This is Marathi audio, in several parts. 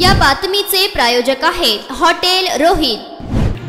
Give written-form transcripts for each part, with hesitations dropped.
या बातमीचे प्रायोजक आहेत हॉटेल रोहित।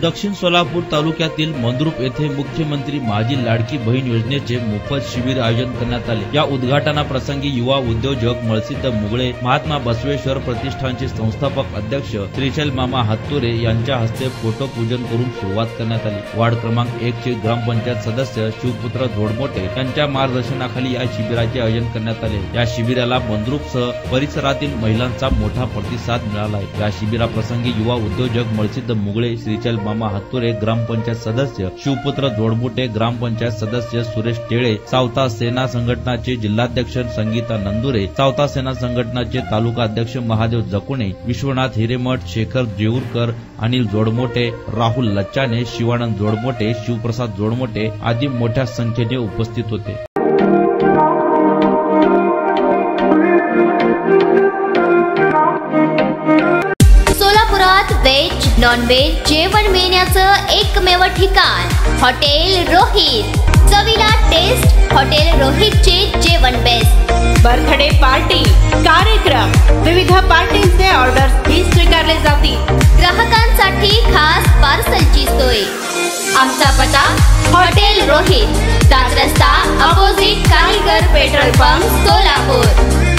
दक्षिण सोलापूर तालुक्यातील मंद्रुप येथे मुख्यमंत्री माझी लाडकी बहीण योजनेचे मोफत शिबिर आयोजन करण्यात आले। या उद्घाटनाप्रसंगी युवा उद्योजक मळसिद्ध मुगळे, महात्मा बसवेश्वर प्रतिष्ठानचे संस्थापक अध्यक्ष श्रीशैल मामा हत्तुरे यांच्या हस्ते फोटो पूजन करून सुरुवात करण्यात आली। वार्ड क्रमांक 1 चे ग्रामपंचायत सदस्य शिवपुत्र जोडमोटे यांच्या मार्गदर्शनाखाली या शिबिराचे आयोजन करण्यात आले। या शिबिराला मंद्रुपसह परिसरातील महिलांचा मोठा प्रतिसाद मिळाला आहे। या शिबिराप्रसंगी युवा उद्योजक मळसिद्ध मुगळे, श्रीशैल मामा हत्तुरे, ग्रामपंचायत सदस्य शिवपुत्र जोडमोटे, ग्रामपंचायत सदस्य सुरेश टेळे, सावता सेना संघटनाचे जिल्हाध्यक्ष संगीता नंदुरे, सावता सेना संघटनाचे तालुका अध्यक्ष महादेव जकुणे, विश्वनाथ हिरेमठ, शेखर जेऊरकर, अनिल जोडमोटे, राहुल लच्चाने, शिवानंद जोडमोटे, शिवप्रसाद जोडमोटे आदी मोठ्या संख्येने उपस्थित होते। सोलापुरात वेज नॉन वेज जेवण मिळण्याचं एकमेव ठिकाण हॉटेल रोहित। चवीला टेस्ट हॉटेल रोहितचे जेवण बेस्ट। बर्थडे पार्टी, कार्यक्रम, विविध पार्टींचे ऑर्डर्स ही स्वीकारले जातील। ग्राहकांसाठी खास पार्सलची सोय। आमचा पत्ता हॉटेल रोहित, दास रस्ता, अपोजिट कारीगर पेट्रोल पंप, सोलापूर।